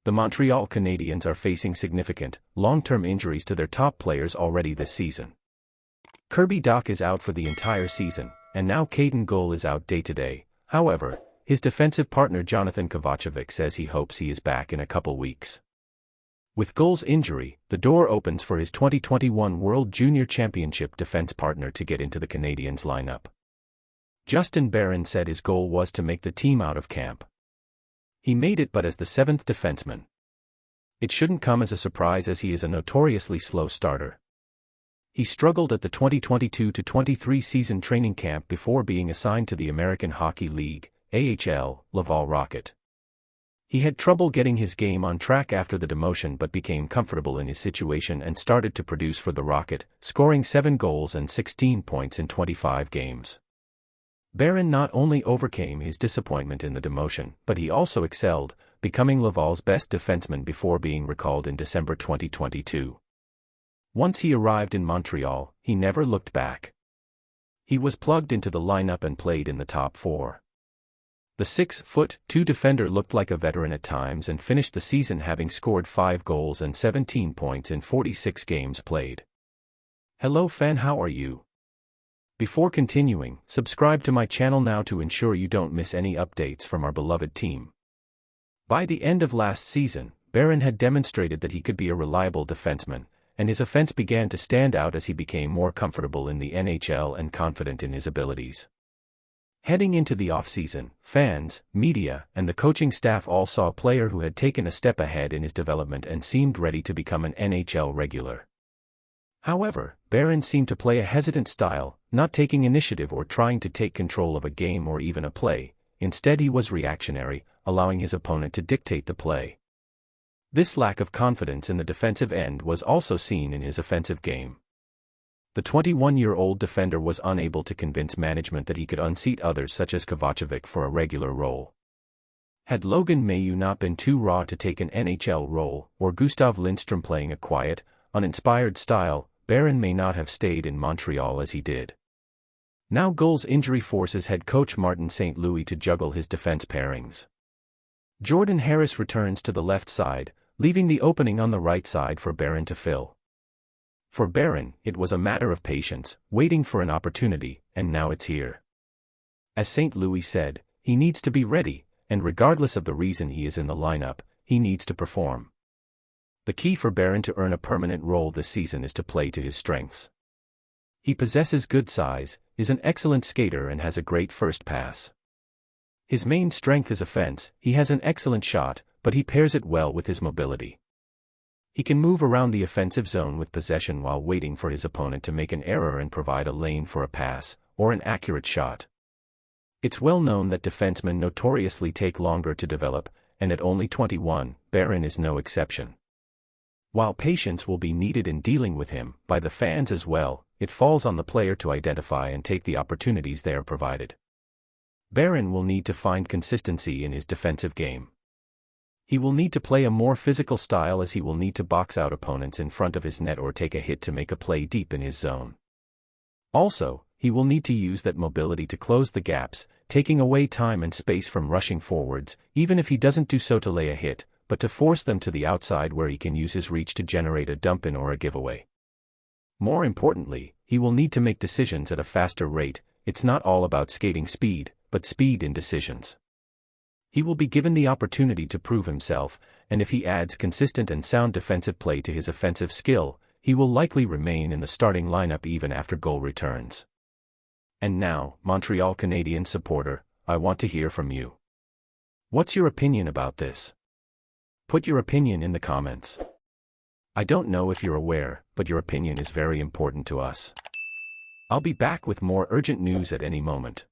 The Montreal Canadiens are facing significant, long-term injuries to their top players already this season. Kirby Dach is out for the entire season, and now Caden Goal is out day-to-day. However, his defensive partner Jonathan Kovacevic says he hopes he is back in a couple weeks. With Goal's injury, the door opens for his 2021 World Junior Championship defense partner to get into the Canadiens lineup. Justin Barron said his goal was to make the team out of camp. He made it, but as the seventh defenseman. It shouldn't come as a surprise as he is a notoriously slow starter. He struggled at the 2022-23 season training camp before being assigned to the American Hockey League, AHL, Laval Rocket. He had trouble getting his game on track after the demotion but became comfortable in his situation and started to produce for the Rocket, scoring 7 goals and 16 points in 25 games. Barron not only overcame his disappointment in the demotion, but he also excelled, becoming Laval's best defenseman before being recalled in December 2022. Once he arrived in Montreal, he never looked back. He was plugged into the lineup and played in the top 4. The 6'2" defender looked like a veteran at times and finished the season having scored 5 goals and 17 points in 46 games played. Hello fan, how are you? Before continuing, subscribe to my channel now to ensure you don't miss any updates from our beloved team. By the end of last season, Barron had demonstrated that he could be a reliable defenseman, and his offense began to stand out as he became more comfortable in the NHL and confident in his abilities. Heading into the offseason, fans, media, and the coaching staff all saw a player who had taken a step ahead in his development and seemed ready to become an NHL regular. However, Barron seemed to play a hesitant style, not taking initiative or trying to take control of a game or even a play. Instead, he was reactionary, allowing his opponent to dictate the play. This lack of confidence in the defensive end was also seen in his offensive game. The 21-year-old defender was unable to convince management that he could unseat others such as Kovacevic for a regular role. Had Logan Mailloux not been too raw to take an NHL role, or Gustav Lindstrom playing a quiet, uninspired style, Barron may not have stayed in Montreal as he did. Now Goal's injury forces head coach Martin St. Louis to juggle his defense pairings. Jordan Harris returns to the left side, leaving the opening on the right side for Barron to fill. For Barron, it was a matter of patience, waiting for an opportunity, and now it's here. As St. Louis said, he needs to be ready, and regardless of the reason he is in the lineup, he needs to perform. The key for Barron to earn a permanent role this season is to play to his strengths. He possesses good size, is an excellent skater and has a great first pass. His main strength is offense. He has an excellent shot, but he pairs it well with his mobility. He can move around the offensive zone with possession while waiting for his opponent to make an error and provide a lane for a pass, or an accurate shot. It's well known that defensemen notoriously take longer to develop, and at only 21, Barron is no exception. While patience will be needed in dealing with him, by the fans as well, it falls on the player to identify and take the opportunities they are provided. Barron will need to find consistency in his defensive game. He will need to play a more physical style as he will need to box out opponents in front of his net or take a hit to make a play deep in his zone. Also, he will need to use that mobility to close the gaps, taking away time and space from rushing forwards, even if he doesn't do so to lay a hit, but to force them to the outside where he can use his reach to generate a dump-in or a giveaway. More importantly, he will need to make decisions at a faster rate. It's not all about skating speed, but speed in decisions. He will be given the opportunity to prove himself, and if he adds consistent and sound defensive play to his offensive skill, he will likely remain in the starting lineup even after Goal returns. And now, Montreal Canadiens supporter, I want to hear from you. What's your opinion about this? Put your opinion in the comments. I don't know if you're aware, but your opinion is very important to us. I'll be back with more urgent news at any moment.